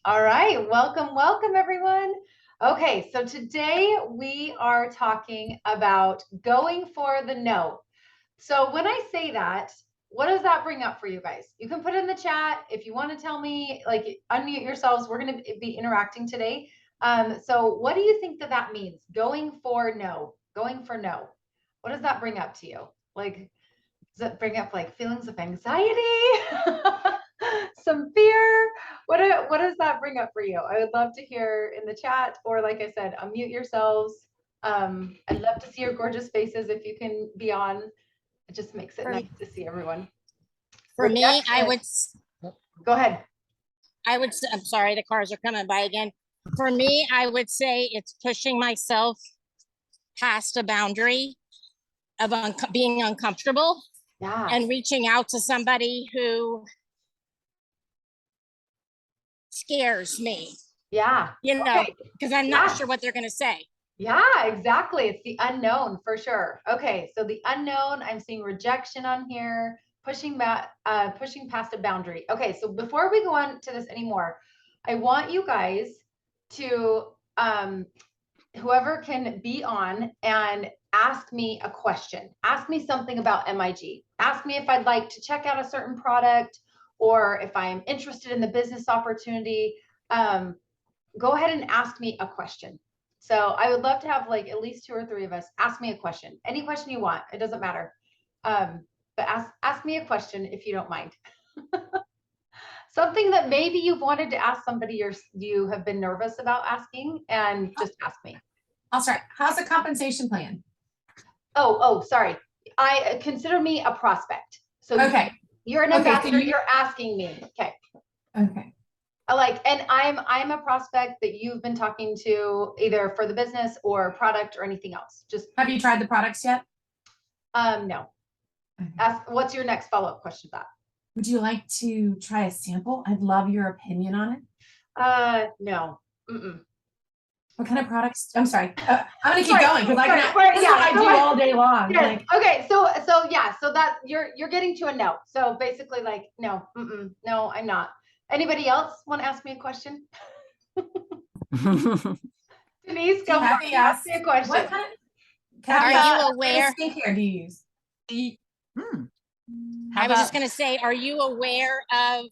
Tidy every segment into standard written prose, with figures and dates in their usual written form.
All right, welcome everyone. Okay, so today we are talking about going for the no. So when I say that, what does that bring up for you guys? You can put it in the chat if you want to tell me, like unmute yourselves. We're going to be interacting today. So what do you think that that means? Going for no, going for no. What does that bring up to you? Like, does it bring up like feelings of anxiety? Some fear? What does that bring up for you? I would love to hear in the chat, or like I said, unmute yourselves. I'd love to see your gorgeous faces if you can be on. It just makes it nice to see everyone. For me, I would go ahead. I'm sorry, the cars are coming by again. For me, I would say it's pushing myself past a boundary of being uncomfortable. Yeah. And reaching out to somebody who scares me. Yeah. You know, because I'm not sure what they're going to say. Yeah, exactly. It's the unknown for sure. Okay, so the unknown, I'm seeing rejection on here, pushing past a boundary. Okay, so before we go on to this anymore, I want you guys to whoever can be on and ask me a question. Ask me something about MIG. Ask me if I'd like to check out a certain product or if I'm interested in the business opportunity. Go ahead and ask me a question. So I would love to have like at least 2 or 3 of us ask me a question. Any question you want, it doesn't matter. But ask me a question if you don't mind. Something that maybe you've wanted to ask somebody you have been nervous about asking, and just ask me. I'll start. How's the compensation plan? Oh, sorry. I consider me a prospect. So okay. You're an ambassador. So you're asking me. Okay. Okay. And I'm a prospect that you've been talking to either for the business or product or anything else. Just have you tried the products yet? No. Okay. What's your next follow-up question to that? Would you like to try a sample? I'd love your opinion on it. No. Mm-mm. What kind of products? I'm sorry. I'm gonna keep going because I do all day long. Yes. Like, okay. So that you're getting to a no. So basically, like no, no, I'm not. Anybody else want to ask me a question? Denise, go ask me a question. What kind of, are you aware? What skincare do you use? I was just going to say, are you aware of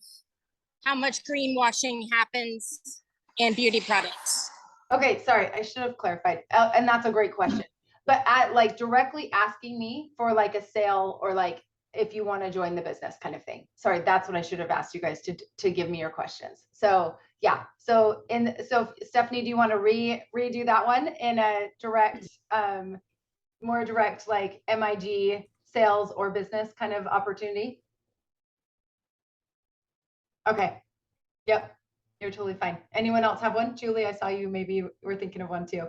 how much greenwashing happens in beauty products? Okay, sorry, I should have clarified. And that's a great question. But like directly asking me for like a sale or like if you want to join the business kind of thing. Sorry, that's what I should have asked you guys to give me your questions. So yeah, so Stephanie, do you want to redo that one in a direct, more direct like MIG sales or business kind of opportunity? Okay. Yep. You're totally fine. Anyone else have one? Julie, I saw you maybe were thinking of one too.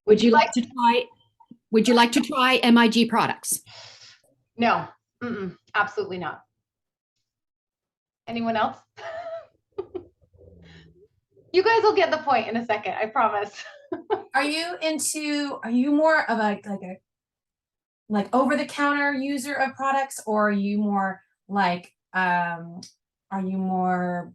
Would you like to try MIG products? No, absolutely not. Anyone else? You guys will get the point in a second, I promise. Are you more of a over the counter user of products, or are you more like are you more,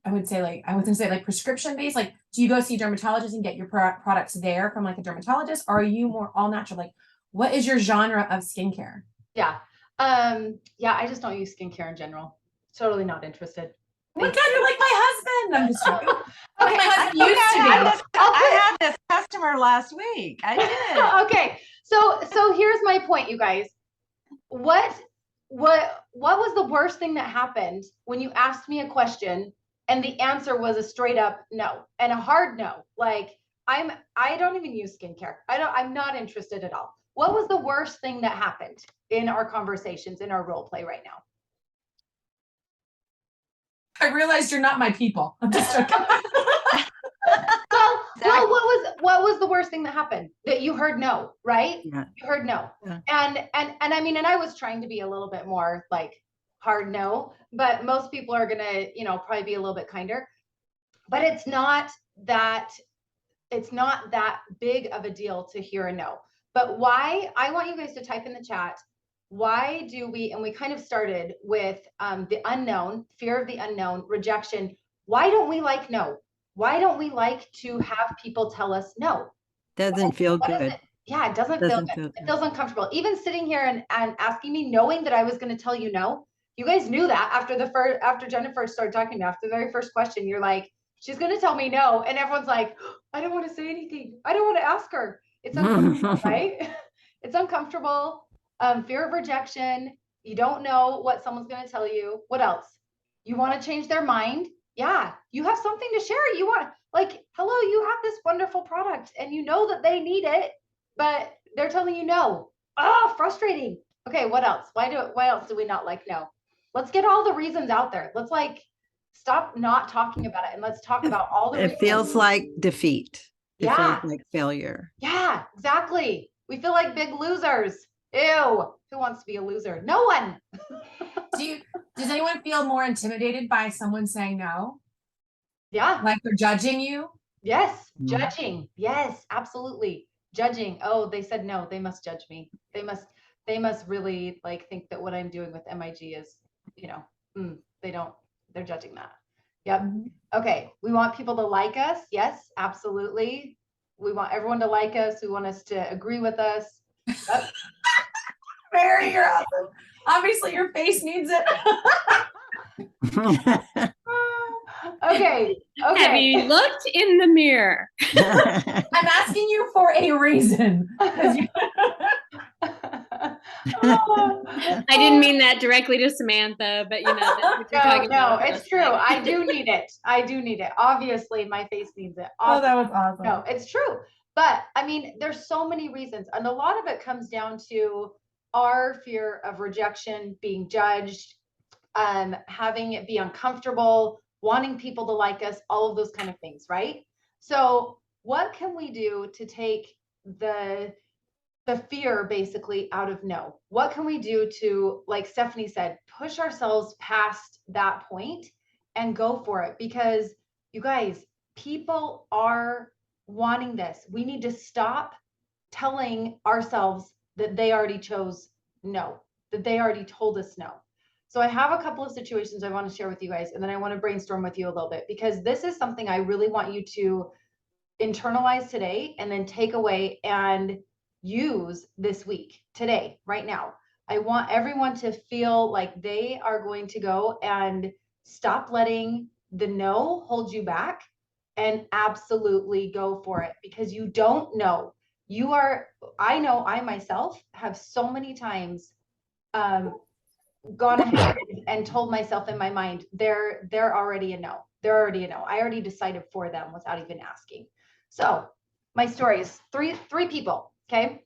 I wouldn't say like prescription based? Like, do you go see a dermatologist and get your products there from like a dermatologist? Or are you more all natural? Like, what is your genre of skincare? Yeah. I just don't use skincare in general. Totally not interested. Oh my God, you're like my husband. I'm just joking. Okay, my husband used to be. I had this customer last week. I did. Okay. So here's my point, you guys. What was the worst thing that happened when you asked me a question and the answer was a straight up no and a hard no? Like I don't even use skincare. I'm not interested at all. What was the worst thing that happened in our conversations, in our role play right now? I realized you're not my people. I'm just joking. Well, what was the worst thing that happened? That you heard no, right? Yeah. You heard no. Yeah. And I mean, and I was trying to be a little bit more like hard no, but most people are gonna, probably be a little bit kinder. But it's not that big of a deal to hear a no. But why? I want you guys to type in the chat. Why do we, and we kind of started with the unknown, fear of the unknown, rejection. Why don't we like no? Why don't we like to have people tell us no? Doesn't feel What is good. it? Yeah, it doesn't feel Doesn't good. feel It good. feels uncomfortable. Even sitting here and asking me, knowing that I was going to tell you no. You guys knew that after Jennifer started talking to me, after the very first question, you're like, she's going to tell me no. And everyone's like, I don't want to say anything. I don't want to ask her. It's uncomfortable, right? It's uncomfortable. Fear of rejection. You don't know what someone's going to tell you. What else? You want to change their mind. Yeah, you have something to share. You want, like, hello, you have this wonderful product and you know that they need it, but they're telling you no. Oh, frustrating. Okay, what else? Why else do we not like no? Let's get all the reasons out there. Let's like stop not talking about it and let's talk about all the It reasons. feels like defeat. It feels Yeah. like failure. Yeah, exactly. We feel like big losers. Ew. Who wants to be a loser? No one. Does anyone feel more intimidated by someone saying no? Yeah. Like they're judging you? Yes. Mm. Judging. Yes, absolutely. Judging. Oh, they said no. They must judge me. They must really like think that what I'm doing with MIG is, you know, they're judging that. Yep. Mhm. Okay. We want people to like us. Yes, absolutely. We want everyone to like us. We want us to agree with us. Yep. Mary, you're awesome. Obviously, your face needs it. Okay. Have Okay. you looked in the mirror? I'm asking you for a reason. 'Cause you- I didn't mean that directly to Samantha, but you know, that's what you're talking No, about. it's true. I do need it. I do need it. Obviously, my face needs it. Oh, that was awesome. No, it's true. But I mean, there's so many reasons. And a lot of it comes down to our fear of rejection, being judged, having it be uncomfortable, wanting people to like us, all of those kind of things, right? So what can we do to take the fear basically out of no? What can we do to, like Stephanie said, push ourselves past that point and go for it? Because you guys, people are wanting this. We need to stop telling ourselves that they already chose no, that they already told us no. So I have a couple of situations I want to share with you guys, and then I want to brainstorm with you a little bit, because this is something I really want you to internalize today and then take away and use this week, today, right now. I want everyone to feel like they are going to go and stop letting the no hold you back and absolutely go for it, because you don't know. I know I myself have so many times gone ahead and told myself in my mind, they're already a no. They're already a no. I already decided for them without even asking. So my story is three people. Okay.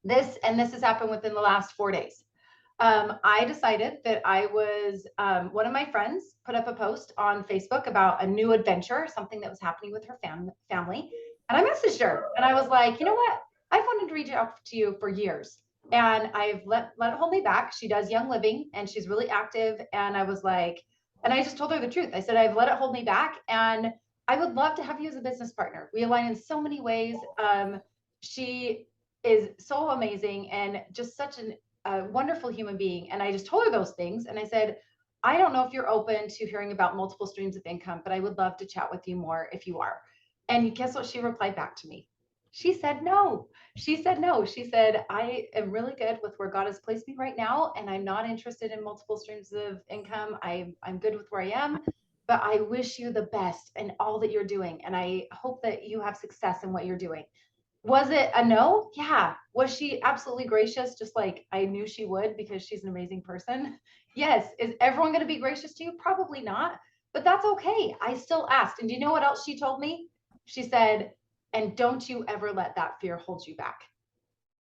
This has happened within the last 4 days. I decided that one of my friends put up a post on Facebook about a new adventure, something that was happening with her family. And I messaged her and I was like, you know what? I've wanted to reach out to you for years and I've let it hold me back. She does Young Living and she's really active. And I was like, and I just told her the truth. I said, I've let it hold me back and I would love to have you as a business partner. We align in so many ways. She is so amazing and just such a wonderful human being. And I just told her those things. And I said, I don't know if you're open to hearing about multiple streams of income, but I would love to chat with you more if you are. And guess what? She replied back to me. She said no. She said no. She said, I am really good with where God has placed me right now. And I'm not interested in multiple streams of income. I'm good with where I am, but I wish you the best in all that you're doing. And I hope that you have success in what you're doing. Was it a no? Yeah. Was she absolutely gracious? Just like I knew she would, because she's an amazing person. Yes. Is everyone going to be gracious to you? Probably not, but that's okay. I still asked. And do you know what else she told me? She said, and don't you ever let that fear hold you back.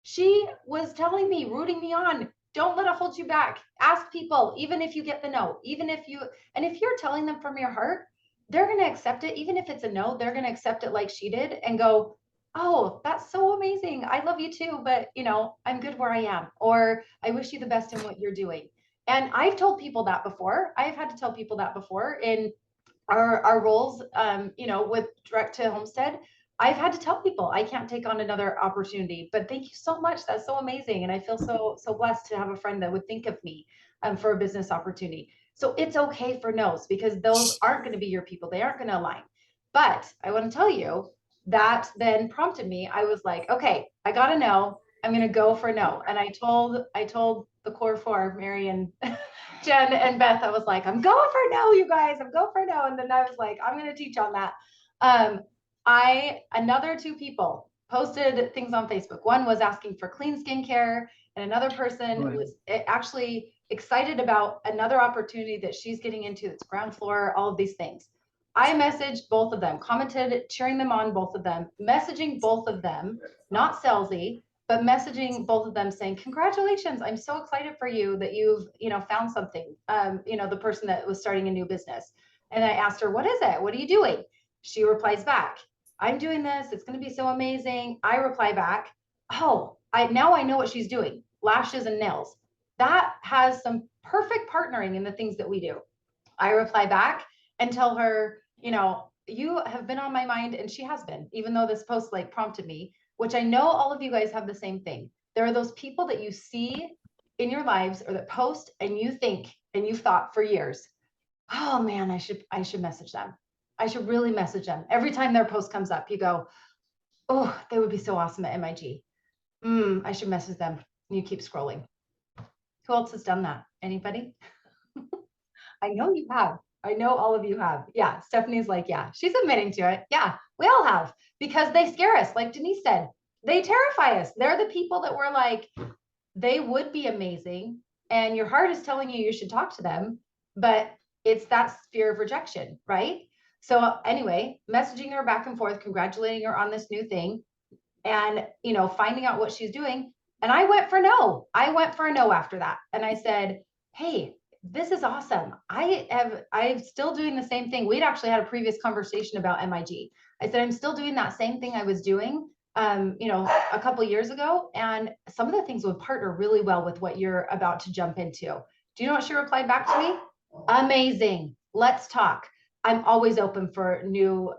She was telling me, rooting me on. Don't let it hold you back. Ask people, even if you get the no, and if you're telling them from your heart, they're going to accept it. Even if it's a no, they're going to accept it like she did and go, oh, that's so amazing. I love you too, but I'm good where I am, or I wish you the best in what you're doing. And I've told people that before. I've had to tell people that before in our roles, with direct to Homestead. I've had to tell people I can't take on another opportunity, but thank you so much. That's so amazing. And I feel so blessed to have a friend that would think of me for a business opportunity. So it's okay for no's, because those aren't going to be your people. They aren't going to align. But I want to tell you that then prompted me. I was like, okay, I got to know. I'm going to go for no. And I told the core four, Mary and Jen and Beth, I was like, I'm going for no, you guys, I'm going for no. And then I was like, I'm going to teach on that. Another two people posted things on Facebook. One was asking for clean skincare, and another person was actually excited about another opportunity that she's getting into. That's ground floor, all of these things. I messaged both of them, commented, cheering them on, both of them, messaging both of them, not salesy, but messaging both of them saying, congratulations, I'm so excited for you that you've, found something, the person that was starting a new business. And I asked her, what is it? What are you doing? She replies back, I'm doing this. It's going to be so amazing. I reply back, oh, now I know what she's doing. Lashes and nails. That has some perfect partnering in the things that we do. I reply back and tell her, you have been on my mind, and she has been, even though this post prompted me, which I know all of you guys have the same thing. There are those people that you see in your lives or that post and you think, and you've thought for years, oh man, I should message them. I should really message them. Every time their post comes up, you go, oh, they would be so awesome at MIG. I should message them. And you keep scrolling. Who else has done that? Anybody? I know you have. I know all of you have. Yeah. Stephanie's like, yeah, she's admitting to it. Yeah, we all have, because they scare us. Like Denise said, they terrify us. They're the people that we're like, they would be amazing. And your heart is telling you should talk to them, but it's that fear of rejection, right? So anyway, messaging her back and forth, congratulating her on this new thing, and, finding out what she's doing. And I went for no. I went for a no after that. And I said, hey, this is awesome. I'm still doing the same thing. We'd actually had a previous conversation about MIG. I said, I'm still doing that same thing I was doing, a couple of years ago. And some of the things would partner really well with what you're about to jump into. Do you know what she replied back to me? Amazing. Let's talk. I'm always open for new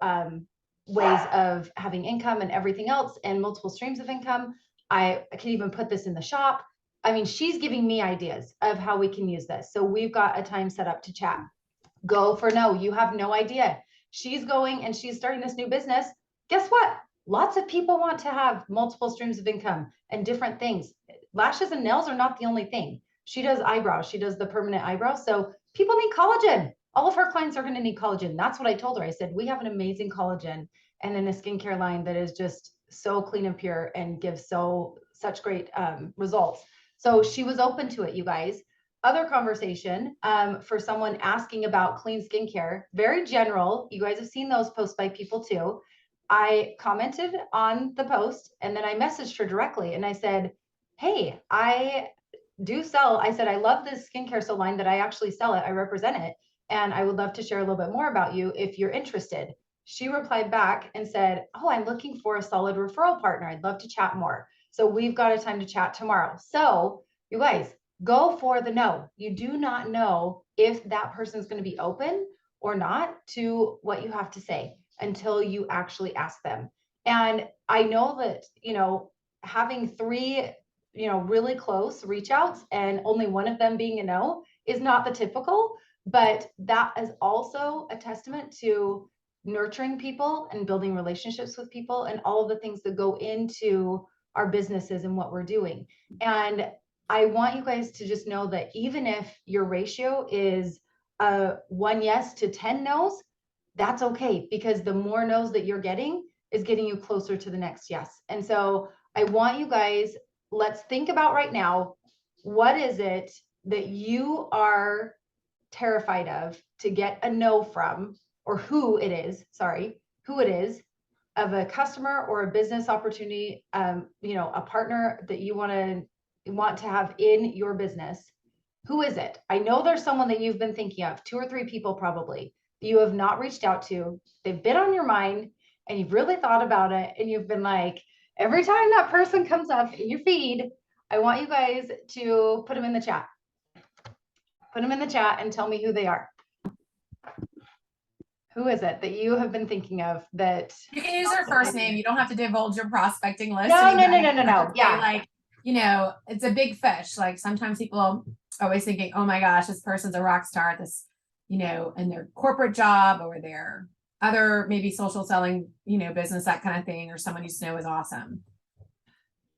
ways of having income and everything else, and multiple streams of income. I can even put this in the shop. I mean, she's giving me ideas of how we can use this. So we've got a time set up to chat. Go for no. You have no idea. She's going and she's starting this new business. Guess what? Lots of people want to have multiple streams of income and different things. Lashes and nails are not the only thing. She does eyebrows. She does the permanent eyebrows. So people need collagen. All of her clients are going to need collagen. That's what I told her. I said, we have an amazing collagen and then a skincare line that is just so clean and pure and gives such great results. So she was open to it, you guys. Other conversation for someone asking about clean skincare, very general. You guys have seen those posts by people too. I commented on the post and then I messaged her directly and I said, hey, I said, I love this skincare so line that I actually sell it. I represent it. And I would love to share a little bit more about you if you're interested. She replied back and said, oh, I'm looking for a solid referral partner. I'd love to chat more. So we've got a time to chat tomorrow. So you guys, go for the no. You do not know if that person's going to be open or not to what you have to say until you actually ask them. And I know that, having three, really close reach outs and only one of them being a no is not the typical, but that is also a testament to nurturing people and building relationships with people and all of the things that go into our businesses and what we're doing. And I want you guys to just know that even if your ratio is 1 yes to 10 no's, that's okay, because the more no's that you're getting is getting you closer to the next yes. And so I want you guys, let's think about right now, what is it that you are terrified of to get a no from, or who it is of a customer or a business opportunity, a partner that you want to have in your business. Who is it? I know there's someone that you've been thinking of, 2 or 3 people probably, that you have not reached out to. They've been on your mind and you've really thought about it. And you've been like, every time that person comes up in your feed, I want you guys to put them in the chat. Put them in the chat and tell me who they are. Who is it that you have been thinking of that? You can use their first name. You don't have to divulge your prospecting list. No. Yeah. Yeah. Like, you know, it's a big fish. Like sometimes people are always thinking, oh my gosh, this person's a rock star at this, you know, in their corporate job or their other maybe social selling, you know, business, that kind of thing, or someone you just know is awesome.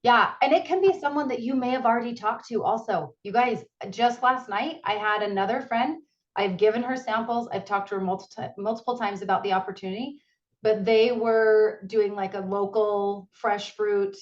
Yeah, and it can be someone that you may have already talked to also. You guys, just last night, I had another friend. I've given her samples. I've talked to her multiple times about the opportunity, but they were doing like a local fresh fruit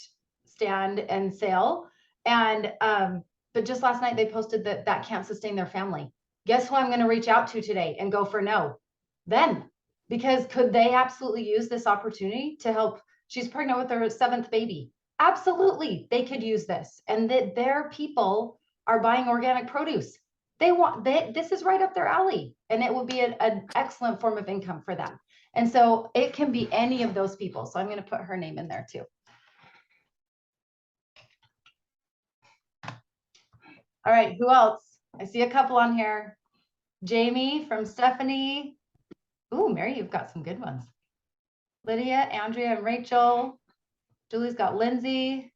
stand and sale. And but just last night they posted that that can't sustain their family. Guess who I'm going to reach out to today and go for no? Then, because could they absolutely use this opportunity to help? She's pregnant with her 7th baby. Absolutely, they could use this, and that their people are buying organic produce. This is right up their alley, and it will be an excellent form of income for them. And so it can be any of those people. So I'm going to put her name in there too. All right, who else? I see a couple on here. Jamie from Stephanie. Ooh, Mary, you've got some good ones. Lydia, Andrea, and Rachel. Julie's got Lindsay,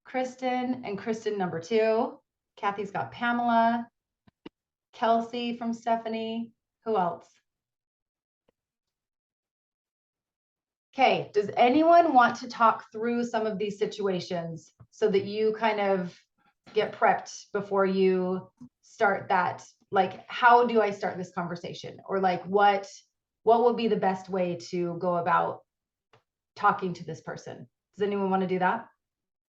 Kristen, and Kristen number 2. Kathy's got Pamela, Kelsey from Stephanie. Who else? Okay, does anyone want to talk through some of these situations so that you kind of get prepped before you start that? Like, how do I start this conversation? Or like, what would be the best way to go about talking to this person? Does anyone want to do that?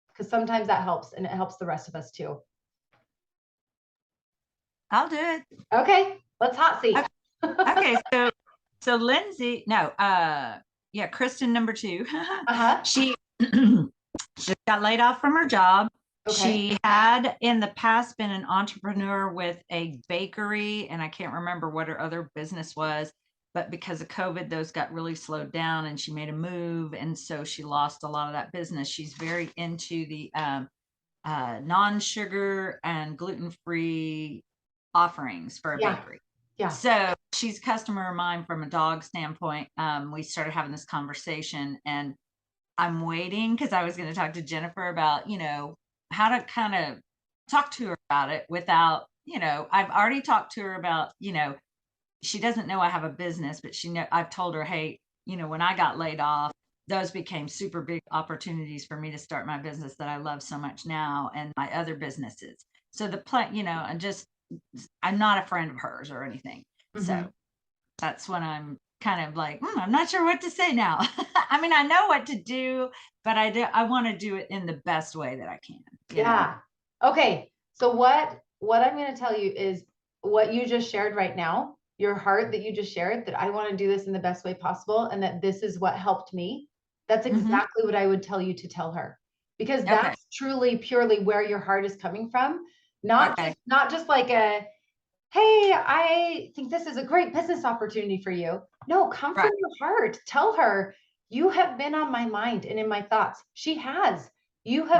Because sometimes that helps, and it helps the rest of us too. I'll do it. Okay, let's hot seat. Okay, so Lindsay, no, yeah, Kristen number 2. Uh-huh. She just got laid off from her job. Okay. She had in the past been an entrepreneur with a bakery, and I can't remember what her other business was, but because of COVID, those got really slowed down, and she made a move, and so she lost a lot of that business. She's very into the non-sugar and gluten-free offerings for a bakery. Yeah. So she's a customer of mine from a dog standpoint. We started having this conversation, and I'm waiting because I was going to talk to Jennifer about, you know, how to kind of talk to her about it without, you know, I've already talked to her about, you know, she doesn't know I have a business, but I've told her, hey, you know, when I got laid off, those became super big opportunities for me to start my business that I love so much now, and my other businesses. So you know, and just, I'm not a friend of hers or anything. Mm-hmm. So that's when I'm kind of like, I'm not sure what to say now. I mean, I know what to do, but I want to do it in the best way that I can. Yeah. Okay. So what I'm going to tell you is what you just shared right now, your heart that you just shared, that I want to do this in the best way possible, and that this is what helped me. That's exactly what I would tell you to tell her, because that's truly purely where your heart is coming from. Not just like a, hey, I think this is a great business opportunity for you. No, come from your heart. Tell her, you have been on my mind and in my thoughts. She has. You've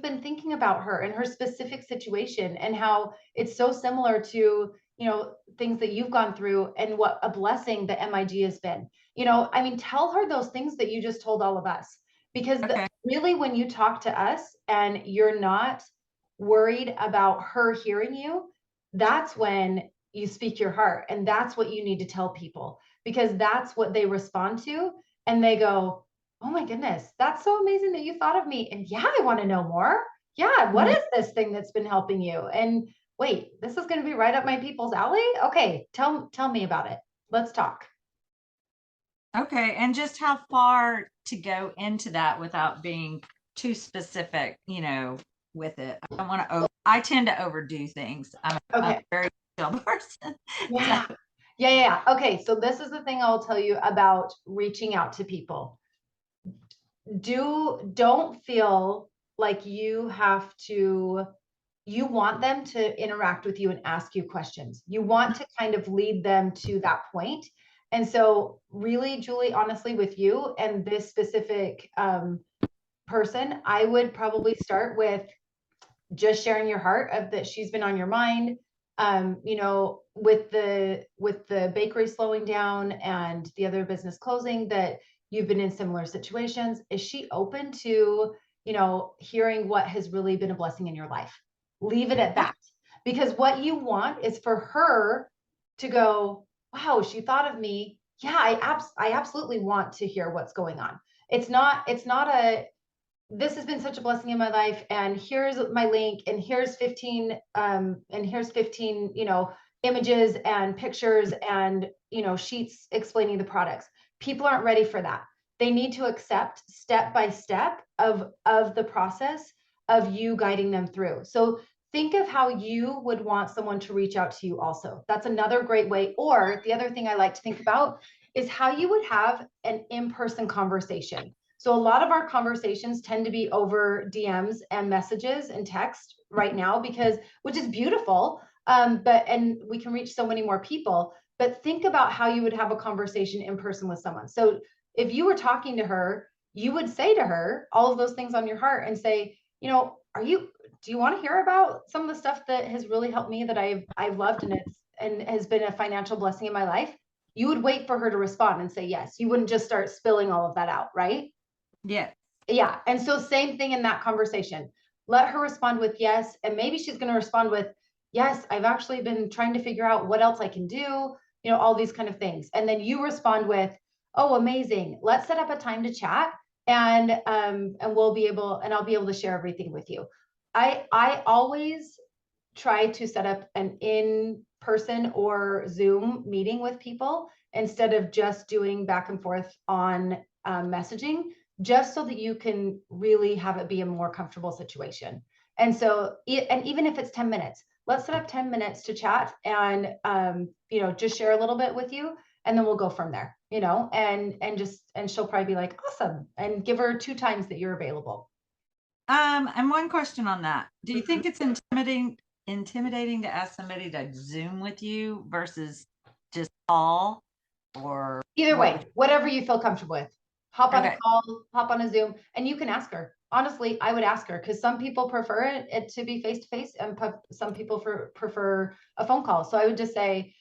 been thinking about her and her specific situation, and how it's so similar to, you know, things that you've gone through, and what a blessing the MIG has been. You know, I mean, tell her those things that you just told all of us, because really, when you talk to us and you're not worried about her hearing you, that's when you speak your heart, and that's what you need to tell people, because that's what they respond to, and they go, oh my goodness, that's so amazing that you thought of me, and yeah, I want to know more. Yeah, what is this thing that's been helping you? And wait, this is going to be right up my people's alley. Okay, tell me about it. Let's talk. Okay, and just how far to go into that without being too specific, you know, with it. I don't want to I tend to overdo things. I'm a very chill person. Yeah. Yeah. Okay, so this is the thing I'll tell you about reaching out to people. Don't feel like you want them to interact with you and ask you questions. You want to kind of lead them to that point. And so really, Julie, honestly, with you and this specific person, I would probably start with just sharing your heart of that she's been on your mind. You know, with the bakery slowing down and the other business closing, that you've been in similar situations. Is she open to hearing what has really been a blessing in your life. Leave it at that, because what you want is for her to go, wow, she thought of me. Yeah, I absolutely want to hear what's going on. It's not this has been such a blessing in my life, and here's my link, and here's 15 images and pictures and sheets explaining the products. People aren't ready for that. They need to accept step by step of the process of you guiding them through. So think of how you would want someone to reach out to you also. That's another great way. Or the other thing I like to think about is how you would have an in-person conversation. So a lot of our conversations tend to be over DMs and messages and text right now, which is beautiful. And we can reach so many more people, but think about how you would have a conversation in person with someone. So if you were talking to her, you would say to her all of those things on your heart and say, do you want to hear about some of the stuff that has really helped me, that I've loved and has been a financial blessing in my life? You would wait for her to respond and say yes. You wouldn't just start spilling all of that out, right? Yeah. Yeah. And so same thing in that conversation. Let her respond with yes. And maybe she's going to respond with, yes, I've actually been trying to figure out what else I can do, all these kind of things. And then you respond with, oh, amazing. Let's set up a time to chat, and I'll be able to share everything with you. I always try to set up an in-person or Zoom meeting with people instead of just doing back and forth on messaging, just so that you can really have it be a more comfortable situation. And so, and even if it's 10 minutes, let's set up 10 minutes to chat and, just share a little bit with you, and then we'll go from there, and she'll probably be like, awesome. And give her 2 times that you're available. And one question on that. Do you think it's intimidating to ask somebody to Zoom with you versus just call? Or either way, whatever you feel comfortable with. Hop on a Okay. call, hop on a Zoom, and you can ask her. Honestly, I would ask her, because some people prefer it to be face to face, and some people prefer a phone call. So I would say,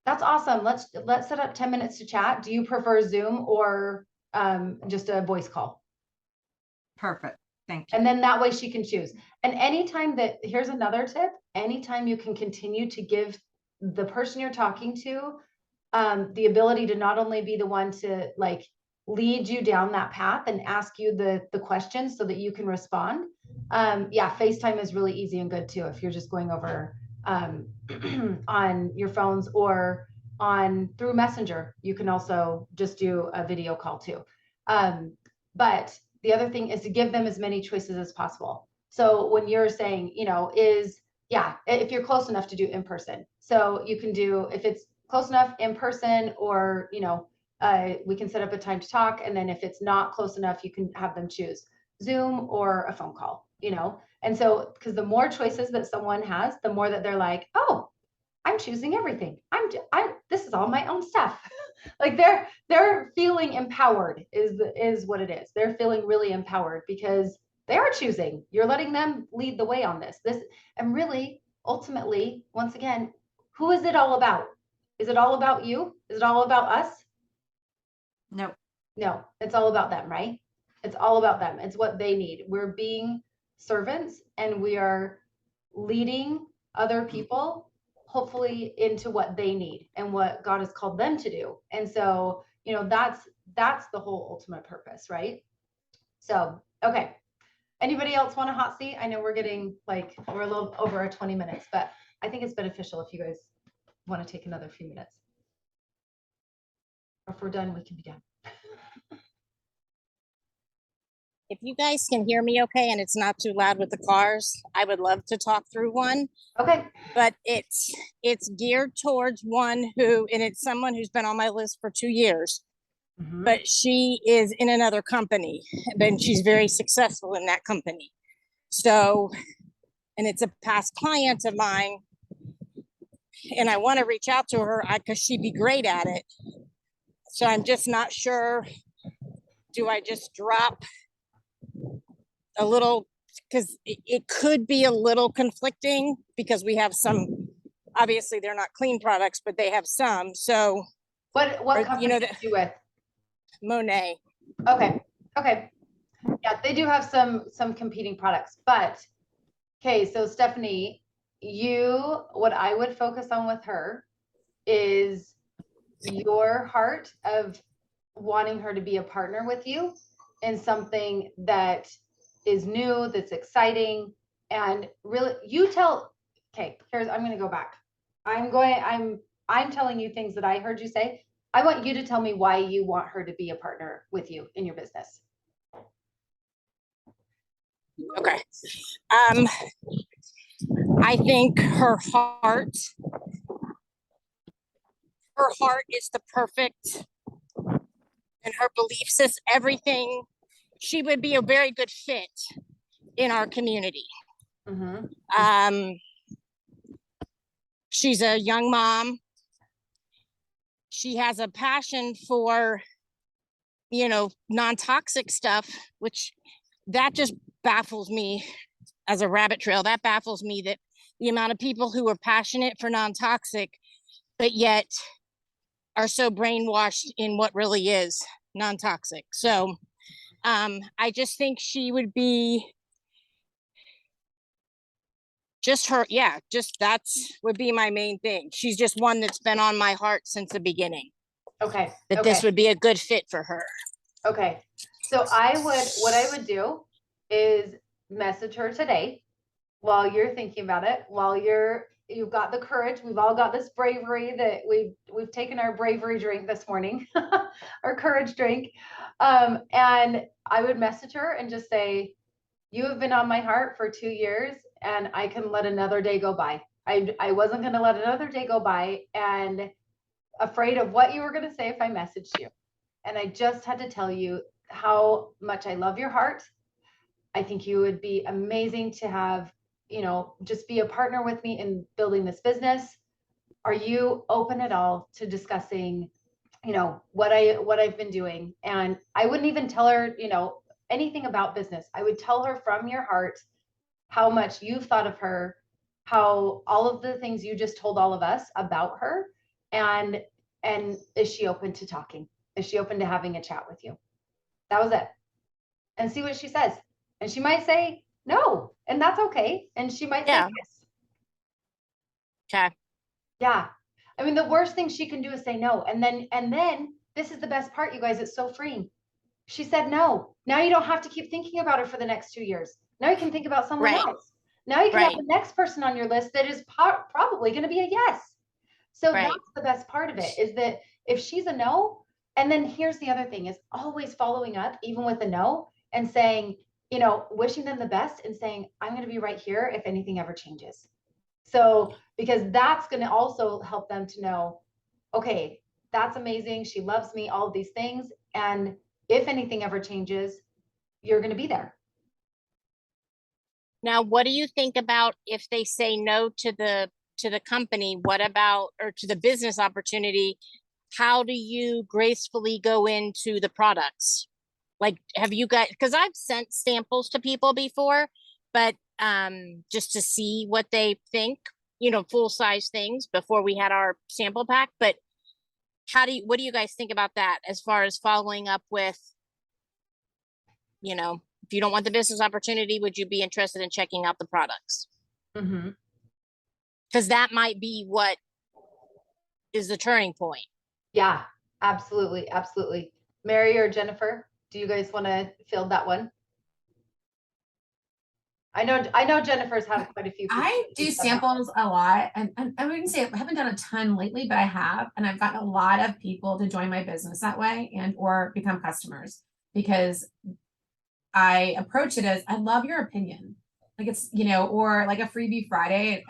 that's awesome. Let's set up 10 minutes to chat. Do you prefer Zoom or just a voice call? Perfect. Thank you. And then that way she can choose. And here's another tip, anytime you can continue to give the person you're talking to the ability to not only be the one to lead you down that path and ask you the questions so that you can respond. FaceTime is really easy and good too, if you're just going over on your phones or through Messenger. You can also just do a video call too. But the other thing is to give them as many choices as possible. So when you're saying, if you're close enough to do in person, so you can do, if it's close enough in person, or, we can set up a time to talk. And then if it's not close enough, you can have them choose Zoom or a phone call, And so, because the more choices that someone has, the more that they're like, oh, I'm choosing everything. This is all my own stuff. Like they're feeling empowered is what it is. They're feeling really empowered because they are choosing. You're letting them lead the way on this. And really, ultimately, once again, who is it all about? Is it all about you? Is it all about us? No. No, it's all about them, right? It's all about them. It's what they need. We're being servants, and we are leading other people hopefully into what they need and what God has called them to do. And so, that's the whole ultimate purpose, right? So, okay. Anybody else want a hot seat? I know we're a little over 20 minutes, but I think it's beneficial if you guys want to take another few minutes. Or if we're done, we can be done. If you guys can hear me okay and it's not too loud with the cars, I would love to talk through one. Okay. But it's geared towards one and it's someone who's been on my list for 2 years. Mm-hmm. But she is in another company, and she's very successful in that company. So, and it's a past client of mine, and I want to reach out to her because she'd be great at it. So I'm just not sure. Do I just drop a little, because it could be a little conflicting, because we have some, obviously they're not clean products, but they have some. So what company are you with? Monet. Okay. Okay. Yeah, they do have some competing products, but okay, so Stephanie, what I would focus on with her is your heart of wanting her to be a partner with you in something that is new, that's exciting, and really okay, I'm going to go back. I'm telling you things that I heard you say. I want you to tell me why you want her to be a partner with you in your business. Okay. I think her heart is the perfect, and her belief system, everything. She would be a very good fit in our community. Mm-hmm. She's a young mom. She has a passion for, non-toxic stuff, which that just baffles me as a rabbit trail. That baffles me, that the amount of people who are passionate for non-toxic, but yet are so brainwashed in what really is non-toxic. So I just think she would be just her. Yeah, just would be my main thing. She's just one that's been on my heart since the beginning. Okay. That this would be a good fit for her. Okay. So what I would do is message her today while you're thinking about it, while you've got the courage. We've all got this bravery that we've taken our bravery drink this morning, our courage drink. And I would message her and just say, you have been on my heart for 2 years and I can let another day go by. I wasn't going to let another day go by, and afraid of what you were going to say if I messaged you. And I just had to tell you how much I love your heart. I think you would be amazing to have, just be a partner with me in building this business. Are you open at all to discussing, what I've been doing? And I wouldn't even tell her, anything about business. I would tell her from your heart how much you've thought of her, how all of the things you just told all of us about her, and is she open to talking? Is she open to having a chat with you? That was it. And see what she says. And she might say no, and that's okay. And she might say yes. Okay. Yeah. I mean, the worst thing she can do is say no. And then this is the best part, you guys. It's so freeing. She said no. Now you don't have to keep thinking about her for the next 2 years. Now you can think about someone else. Now you can have the next person on your list that is probably going to be a yes. So that's the best part of it, is that if she's a no, and then here's the other thing, is always following up, even with a no, and saying, wishing them the best and saying, I'm going to be right here if anything ever changes. So, because that's going to also help them to know, okay, that's amazing. She loves me, all of these things. And if anything ever changes, you're going to be there. Now, what do you think about if they say no to the company? What about, or to the business opportunity? How do you gracefully go into the products? Like, have you got, because I've sent samples to people before, but just to see what they think, full size things before we had our sample pack. But what do you guys think about that as far as following up with, if you don't want the business opportunity, would you be interested in checking out the products? Mm-hmm. Because that might be what is the turning point. Yeah, absolutely. Absolutely. Mary or Jennifer, do you guys want to field that one? I know Jennifer's had quite a few. I do samples a lot, and I wouldn't say I haven't done a ton lately, but I have, and I've gotten a lot of people to join my business that way and or become customers, because I approach it as, I love your opinion. Like it's, or like a freebie Friday.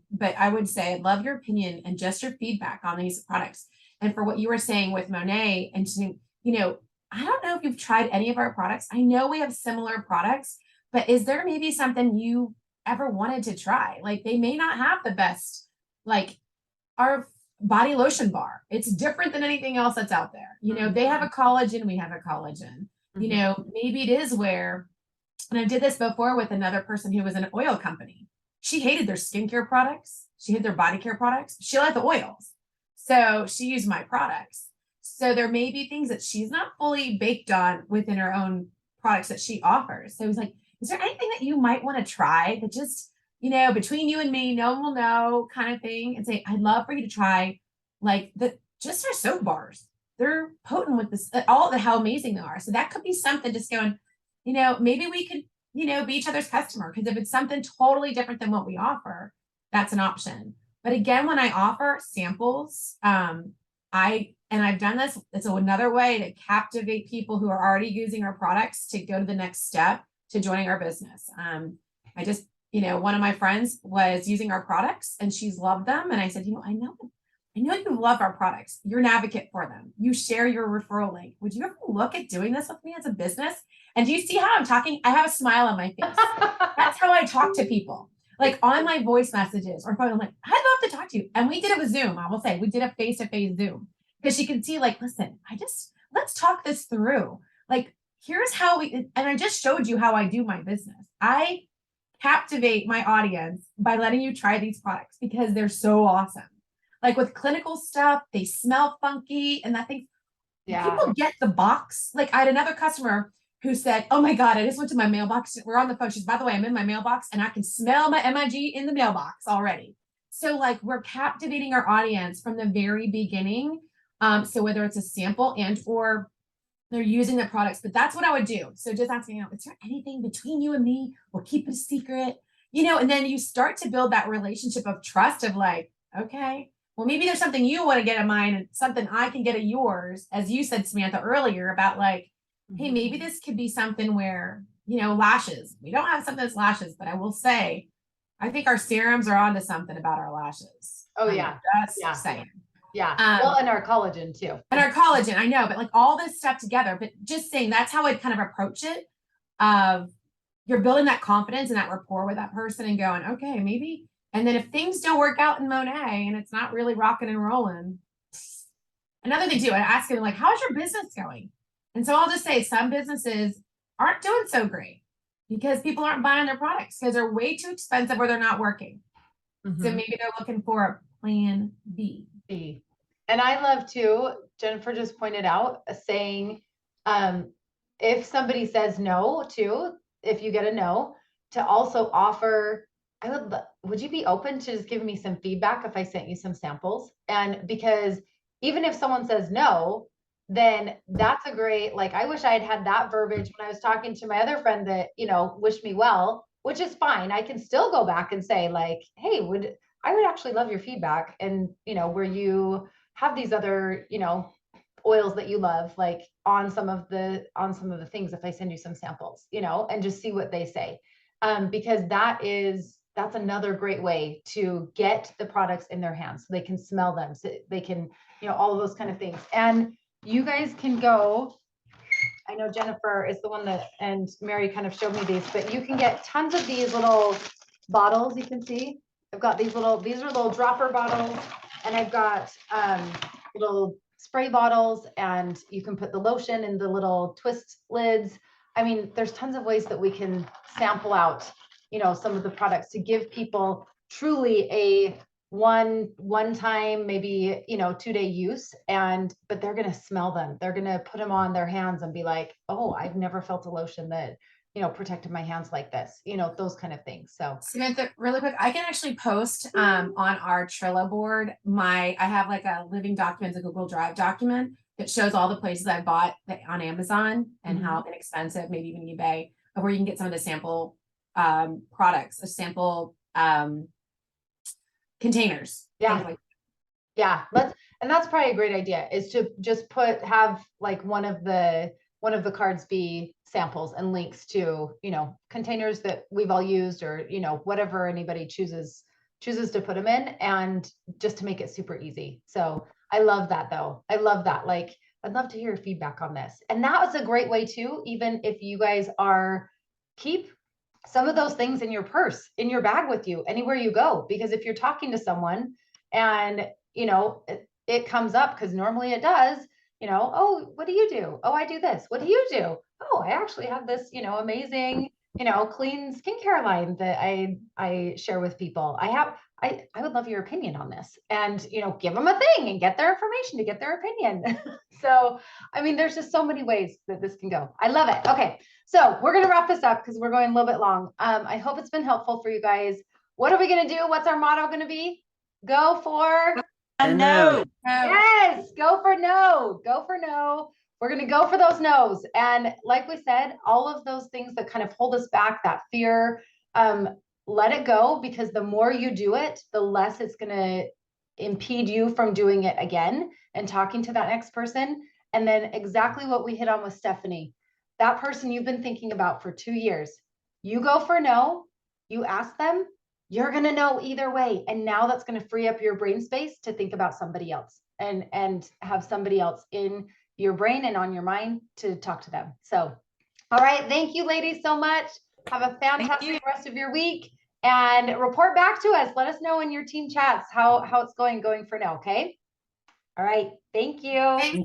But I would say, I'd love your opinion and just your feedback on these products. And for what you were saying with Monet, and I don't know if you've tried any of our products. I know we have similar products, but is there maybe something you ever wanted to try? Like, they may not have the best, like our body lotion bar. It's different than anything else that's out there. They have a collagen, we have a collagen. Maybe it is where, and I did this before with another person who was in an oil company. She hated their skincare products. She hated their body care products. She liked the oils. So she used my products. So there may be things that she's not fully baked on within her own products that she offers. So he's like, is there anything that you might want to try that just, between you and me, no one will know kind of thing? And say, I'd love for you to try like just our soap bars. They're potent with this, how amazing they are. So that could be something just going, maybe we could, be each other's customer. Because if it's something totally different than what we offer, that's an option. But again, when I offer samples, I've done this, it's another way to captivate people who are already using our products to go to the next step to joining our business. I just, one of my friends was using our products and she's loved them. And I said, I know you love our products. You're an advocate for them. You share your referral link. Would you ever look at doing this with me as a business? And do you see how I'm talking? I have a smile on my face. That's how I talk to people. Like on my voice messages or phone, I'm like, I'd love to talk to you. And we did it with Zoom. I will say we did a face-to-face Zoom because she can see like, listen, let's talk this through. Like, here's how and I just showed you how I do my business. I captivate my audience by letting you try these products because they're so awesome. Like with clinical stuff, they smell funky and people get the box. Like I had another customer who said, oh my God, I just went to my mailbox. We're on the phone. She's, by the way, I'm in my mailbox and I can smell my MIG in the mailbox already. So like we're captivating our audience from the very beginning. So whether it's a sample or they're using the products, but that's what I would do. So just asking, is there anything between you and me? We'll keep it a secret, and then you start to build that relationship of trust of like, okay, well, maybe there's something you want to get of mine and something I can get of yours. As you said, Samantha, earlier about like, hey, maybe this could be something where, lashes. We don't have something that's lashes, but I will say, I think our serums are onto something about our lashes. Oh, yeah. Just saying. Yeah. Well, and our collagen too. And our collagen, I know, but like all this stuff together, but just saying that's how I'd kind of approach it. You're building that confidence and that rapport with that person and going, okay, maybe. And then if things don't work out in Monet and it's not really rocking and rolling, another thing too, I ask them like, how's your business going? And so I'll just say some businesses aren't doing so great because people aren't buying their products because they're way too expensive or they're not working. Mm-hmm. So maybe they're looking for a plan B. And I love too, Jennifer just pointed out saying, if somebody says no to, if you get a no, to also offer, would you be open to just giving me some feedback if I sent you some samples? And because even if someone says no, then that's a great, like, I wish I had that verbiage when I was talking to my other friend that, wished me well, which is fine. I can still go back and say like, hey, I would actually love your feedback. And, where you have these other, oils that you love, like on some of the things, if I send you some samples, and just see what they say. Because that's another great way to get the products in their hands so they can smell them, so they can, all of those kind of things. And you guys can go, I know Jennifer is the one and Mary kind of showed me these, but you can get tons of these little bottles. You can see, I've got these are little dropper bottles, and I've got little spray bottles, and you can put the lotion in the little twist lids. I mean, there's tons of ways that we can sample out, some of the products to give people truly a one time, maybe, 2-day use, but they're going to smell them. They're going to put them on their hands and be like, oh, I've never felt a lotion that, protected my hands like this, those kind of things. So Samantha, really quick, I can actually post on our Trillo board. I have like a living document, a Google Drive document that shows all the places I bought on Amazon and how inexpensive, maybe even eBay, of where you can get some of the sample products, sample containers. Yeah. Yeah. And that's probably a great idea, is to just have like one of the cards be samples and links to, containers that we've all used, or, whatever anybody chooses to put them in, and just to make it super easy. So I love that though. I love that. Like, I'd love to hear feedback on this. And that was a great way too, even if you guys keep some of those things in your purse, in your bag with you anywhere you go, because if you're talking to someone and, it comes up, because normally it does, oh, what do you do? Oh, I do this. What do you do? Oh, I actually have this, amazing, clean skincare line that I share with people. I would love your opinion on this, and, give them a thing and get their information to get their opinion. So, I mean, there's just so many ways that this can go. I love it. Okay. So we're going to wrap this up because we're going a little bit long. I hope it's been helpful for you guys. What are we going to do? What's our motto going to be? Go for A no. yes. Go for no. Go for no. We're going to go for those no's. And like we said, all of those things that kind of hold us back, that fear, let it go, because the more you do it, the less it's going to impede you from doing it again and talking to that next person. And then exactly what we hit on with Stephanie, that person you've been thinking about for 2 years, you go for no, you ask them, you're going to know either way. And now that's going to free up your brain space to think about somebody else and have somebody else in your brain and on your mind to talk to them. So, all right. Thank you, ladies, so much. Have a fantastic rest of your week and report back to us. Let us know in your team chats how it's going for now. Okay. All right. Thank you.